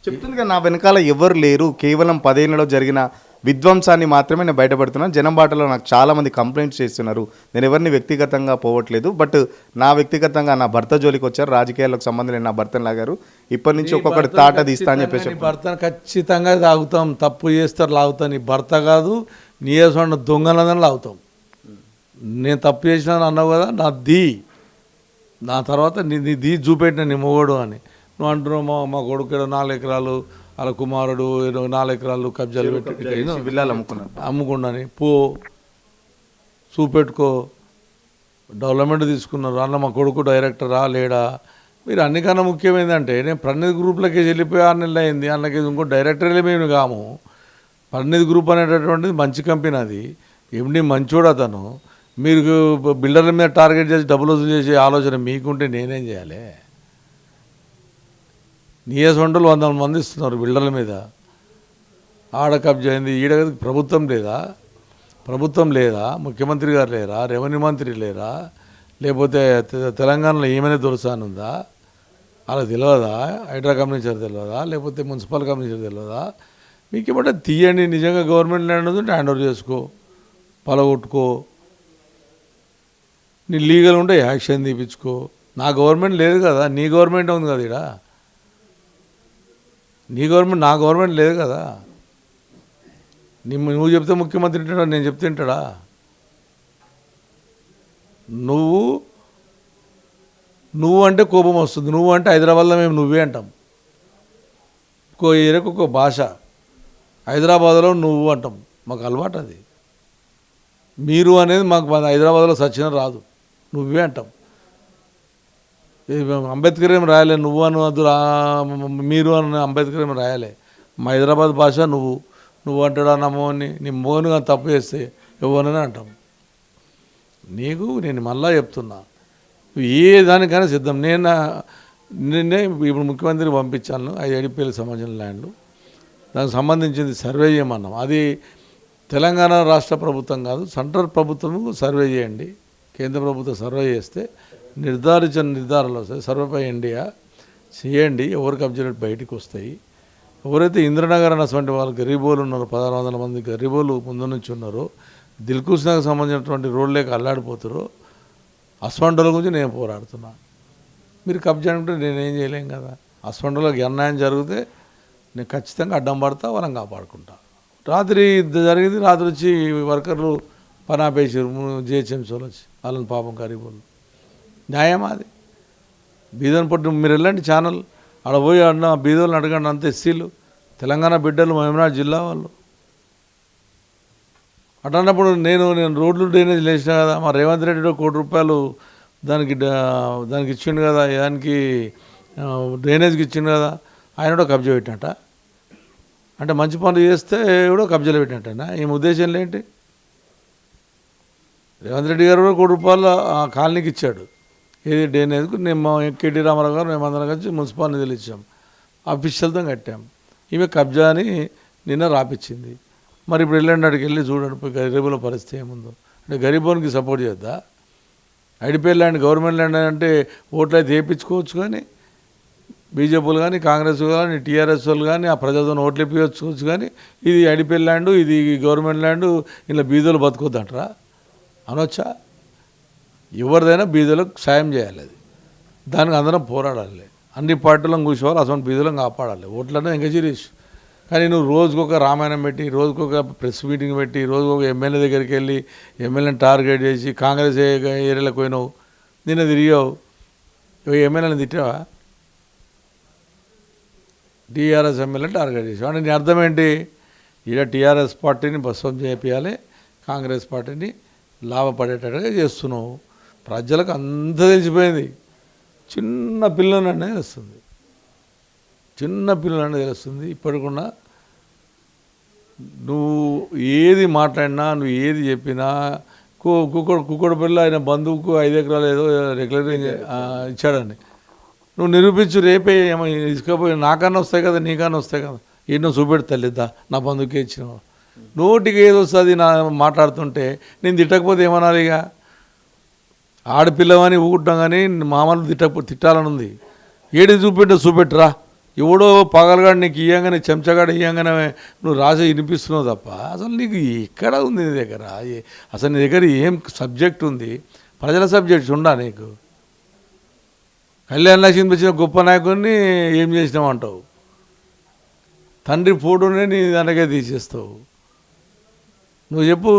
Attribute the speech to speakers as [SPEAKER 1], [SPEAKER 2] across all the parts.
[SPEAKER 1] చెప్తుంది కదా, నా వెనకాల ఎవరు లేరు, కేవలం 10 ఏళ్లలో జరిగిన విధ్వంసాన్ని మాత్రమే నేను బయటపడుతున్నాను. జనం బాటలో నాకు చాలామంది కంప్లైంట్స్ చేస్తున్నారు. నేను ఎవరిని వ్యక్తిగతంగా పోవట్లేదు. బట్ నా వ్యక్తిగతంగా నా భర్త జోలికి వచ్చారు, రాజకీయాలకు సంబంధం లేని నా భర్తను లాగారు. ఇప్పటి నుంచి ఒక్కొక్కటి తాట తీస్తా అని చెప్పేసి
[SPEAKER 2] భర్తను ఖచ్చితంగా తాగుతాం. తప్పు చేస్తారు లాగుతాం. నీ భర్త కాదు, నీ వేసుకున్న దొంగలదని లాగుతాం. నేను తప్పు చేసినాను అన్నావు కదా, నా తర్వాత నీ చూపెట్టిన నీ మొగోడు అని నువ్వు అంటున్నావు. మా కొడుకు 4 ఎకరాలు, వాళ్ళ కుమారుడు 4 ఎకరాలు కబ్జాలు పెట్టి
[SPEAKER 1] విల్లాలు
[SPEAKER 2] అమ్ముకున్నాను. పో చూపెట్టుకో. డెవలప్మెంట్ తీసుకున్నారు అన్న, మా కొడుకు డైరెక్టరా లేడా? మీరు అన్నికన్నా ముఖ్యమైందంటే, నేను ప్రణీత్ గ్రూప్లకి వెళ్ళిపోయి 6 నెలలు అయింది. అన్నకి ఇంకో డైరెక్టర్లే మేము కాము. ప్రణీత్ గ్రూప్ అనేటటువంటిది మంచి కంపెనీ, అది ఎండి మంచోడు అతను. మీరు బిల్డర్ల మీద టార్గెట్ చేసి డబ్బులు వసూలు చేసే ఆలోచన మీకుంటే నేనేం చేయాలి? నియసొండలు 100 మంది ఇస్తున్నారు బిల్డర్ల మీద. ఆడ కబ్జా అయింది, ఈడ ప్రభుత్వం లేదా, ముఖ్యమంత్రి గారు లేరా, రెవెన్యూ మంత్రి లేరా, లేకపోతే తెలంగాణలో ఏమైనా దొరసానుందా? అలా తెలియదా? హైడ్రా కమిషనర్ తెలియదా? లేకపోతే మున్సిపల్ కమిషనర్ తెలియదా? మీకు ఏమంటే తీయండి. నిజంగా గవర్నమెంట్ ల్యాండ్ ఉంటే హ్యాండ్ ఓవర్ చేసుకో, పలగొట్టుకో. నీ లీగల్ ఉంటే యాక్షన్ తీపించుకో. నా గవర్నమెంట్ లేదు కదా, నీ గవర్నమెంట్ ఉంది కదా. ఇక్కడ నీ గవర్నమెంట్, నా గవర్నమెంట్ లేదు కదా. నువ్వు చెప్తే ముఖ్యమంత్రి తింటాడా, నేను చెప్తే తింటాడా? నువ్వు అంటే కోపం వస్తుంది. నువ్వు అంటే హైదరాబాద్లో మేము నువ్వే అంటాం. ఒక్కో ఏరియాకు ఒక్కో భాష. హైదరాబాద్లో నువ్వు అంటాం, మాకు అలవాటు అది. మీరు అనేది మాకు హైదరాబాద్లో సచిన రాదు, నువ్వే అంటాం. అంబేద్కర్ ఏం రాయలే, నువ్వు అను మీరు అని అంబేద్కర్ ఏం రాయలే. మా హైదరాబాద్ భాష నువ్వు అంటాడా నా మోహన్ని? నీ మోహన్ కానీ తప్పు చేస్తే ఎవరని అంటాం. నేను మళ్ళా చెప్తున్నా, ఏ దానికైనా సిద్ధం. నిన్నే ఇప్పుడు ముఖ్యమంత్రికి పంపించాను 5 ఏడిపేలకు సంబంధించిన ల్యాండ్లు. దానికి సంబంధించింది సర్వే చేయమన్నాం. అది తెలంగాణ రాష్ట్ర ప్రభుత్వం కాదు, సెంట్రల్ ప్రభుత్వం సర్వే చేయండి. కేంద్ర ప్రభుత్వం సర్వే చేస్తే నిర్ధారించిన నిర్ధారాలు వస్తాయి. సర్వేపై ఇండియా చేయండి, ఎవరు కబ్జాలు బయటకు వస్తాయి. ఎవరైతే ఇంద్రనగర్ అన్నటువంటి వాళ్ళు గరీబోలు ఉన్నారో, 1600 మంది గరీబోలు ముందు నుంచి ఉన్నారో, దిల్కుష్ నగర్ సంబంధించినటువంటి రోడ్లేక అల్లాడిపోతారో, అస్వండల గురించి నేను పోరాడుతున్నా. మీరు కబ్జా అంటే నేనేం చేయలేం కదా. అస్వండలకు అన్యాయం జరిగితే నేను ఖచ్చితంగా అడ్డం పడతా, వాళ్ళని కాపాడుకుంటా. రాత్రి జరిగింది, రాత్రి వచ్చి వర్కర్లు పని ఆపేసారు, జిహెచ్ఎంసీలో వచ్చి వాళ్ళని పాపం గరీబోళ్ళు. న్యాయమా అది? బీదోని పట్టు మీరు వెళ్ళండి ఛానల్, ఆడ పోయి అన్న బీదోళ్ళని అడగండి. అంత ఎస్సీలు, తెలంగాణ బిడ్డలు, మహబూబ్నగర్ జిల్లా వాళ్ళు. అన్నప్పుడు నేను రోడ్లు డ్రైనేజ్ లేచిన కదా, మా రేవంత్ రెడ్డి 1 కోటి రూపాయలు దానికి ఇచ్చిండు కదా, దానికి డ్రైనేజ్కి ఇచ్చిండు కదా, ఆయన కూడా కబ్జా పెట్టినట్ట. అంటే మంచి పనులు చేస్తే కూడా కబ్జాలు పెట్టినట్టేనా? ఈ ఉద్దేశంలో ఏంటి? రేవంత్ రెడ్డి గారు కూడా 1 కోటి రూపాయలు కాలనీకి ఇచ్చాడు. ఏది డ్రైనేజ్కు. నేను కేటీ రామారావు గారు మేమందరం కలిసి మున్సిపల్ నిధులు ఇచ్చాం, అఫీషియల్తో కట్టాం. ఈమె కబ్జా అని నిన్న రాపిచ్చింది. మరి ఇప్పుడు వెళ్ళండి, అక్కడికి వెళ్ళి చూడండి పోయి గరీబుల పరిస్థితి ఏముందో. అంటే గరీబోనికి సపోర్ట్ చేద్దా? ఐడిపి ల్యాండ్ గవర్నమెంట్ ల్యాండ్ అంటే ఓట్లు అయితే వేయించుకోవచ్చు, కానీ బీజేపీలు కానీ కాంగ్రెస్ కానీ టీఆర్ఎస్ వాళ్ళు కానీ ఆ ప్రజలతో ఓట్లు వేయించుకోవచ్చు, కానీ ఇది ఐడిపి ల్యాండ్, ఇది గవర్నమెంట్ ల్యాండ్, ఇలా బీదోలు బతుకొద్దంటారా? అనొచ్చా? ఎవరిదైనా బీదోలకు సాయం చేయాలి. అది దానికి అందరం పోరాడాలి. అన్ని పార్టీలను కూర్చోవాలి, అసలు బీదోలను కాపాడాలి. ఓట్లన్నా ఎంకరేజ్. కానీ నువ్వు రోజుకొక రామాయణం పెట్టి, రోజుకొక ప్రెస్ మీటింగ్ పెట్టి, రోజుకొక ఎమ్మెల్యే దగ్గరికి వెళ్ళి ఎమ్మెల్యేని టార్గెట్ చేసి కాంగ్రెస్ ఏరియాలకు పోయినావు, నిన్న తిరిగావు, ఎమ్మెల్యేని తిట్టావా? టీఆర్ఎస్ ఎమ్మెల్యేని టార్గెట్ చేసావు అంటే నీ అర్థం ఏంటి? ఈడ టీఆర్ఎస్ పార్టీని భస్వం చేయాలి, కాంగ్రెస్ పార్టీని లాభపడేటట్టుగా చేస్తున్నావు. ప్రజలకు అంతా తెలిసిపోయింది. చిన్న పిల్లలనే తెలుస్తుంది, ఇప్పటికున్నా నువ్వు ఏది మాట్లాడినా, నువ్వు ఏది చెప్పినా, కుక్కడు పిల్ల ఆయన బంధువుకు 5 ఎకరాలు ఏదో రెగ్యులర్ ఇచ్చాడని నువ్వు నిరూపించు. రేపే ఏమో తీసుకపోయి నాకన్నా వస్తాయి కదా, నీకన్నా వస్తాయి కదా, ఎన్నో చూపెడతలేదా నా బంధువుకే ఇచ్చినావు. నోటికి ఏది వస్తుంది నా మాట్లాడుతుంటే నేను తిట్టకపోతే ఏమనాలి? ఇక ఆడపిల్లవని ఊకుంటాం, కానీ మామూలు తిట్టాలని ఉంది. ఏది చూపెట్టరా, ఎవడో పగలగాడు నీకు ఇయ్యంగానే చెంచగాడు ఇయ్యంగానే నువ్వు రాసి వినిపిస్తున్నావు తప్ప అసలు నీకు ఎక్కడ ఉంది నీ దగ్గర అసలు నీ దగ్గర ఏం సబ్జెక్ట్ ఉంది? ప్రజల సబ్జెక్ట్స్ ఉండా నీకు? కళ్యాణ లక్ష్మి వచ్చిన గొప్ప నాయకుడిని ఏం చేసినావు అంటావు, తండ్రి ఫోటోనే నీ దానికే తీసేస్తావు. నువ్వు చెప్పు,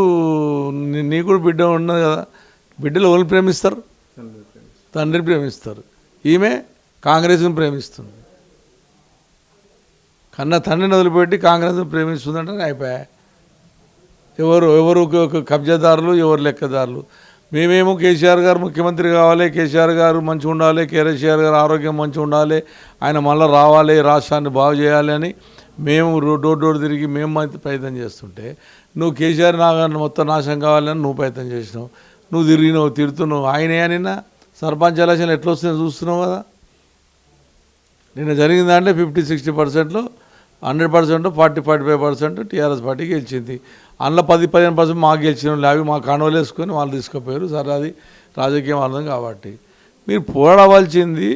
[SPEAKER 2] నీ కూడా బిడ్డ ఉన్నది కదా, బిడ్డలు ఎవరు ప్రేమిస్తారు? తండ్రిని ప్రేమిస్తారు. ఈమె కాంగ్రెస్ని ప్రేమిస్తుంది. కన్నా తండ్రిని వదిలిపెట్టి కాంగ్రెస్ని ప్రేమిస్తుందంటే అయిపోయా. ఎవరు కబ్జాదారులు, ఎవరు లెక్కదారులు. మేమేమో కేసీఆర్ గారు ముఖ్యమంత్రి కావాలి, కేసీఆర్ గారు మంచిగా ఉండాలి, కేసీఆర్ గారు ఆరోగ్యం మంచిగా ఉండాలి, ఆయన మళ్ళీ రావాలి, రాష్ట్రాన్ని బాగు చేయాలి అని మేము డోర్ తిరిగి మేము ప్రయత్నం చేస్తుంటే నువ్వు కేసీఆర్ మొత్తం నాశనం కావాలని నువ్వు ప్రయత్నం చేసినావు. నువ్వు తిరిగినావు, తిడుతున్నావు. ఆయనే నిన్న సర్పంచ్ ఎలక్షన్ ఎట్లా వస్తుందో చూస్తున్నావు కదా. నిన్న జరిగింది అంటే 50-60%లో 100% 40-45% టీఆర్ఎస్ పార్టీ గెలిచింది. అందులో 10-15% మాకు గెలిచిన వాళ్ళు అవి మా కాండవలు వేసుకొని వాళ్ళు తీసుకుపోయారు. సరే, అది రాజకీయం అర్థం కాబట్టి మీరు పోరాడవలసింది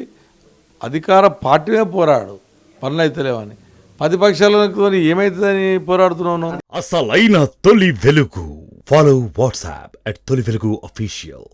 [SPEAKER 2] అధికార పార్టీనే పోరాడు, పనులు అవుతలేవని. ప్రతిపక్షాలతో ఏమవుతుందని పోరాడుతున్నావు?
[SPEAKER 3] అసలైన తొలి వెలుగు. ఫాలో వాట్సాప్ @తొలి వెలుగు official.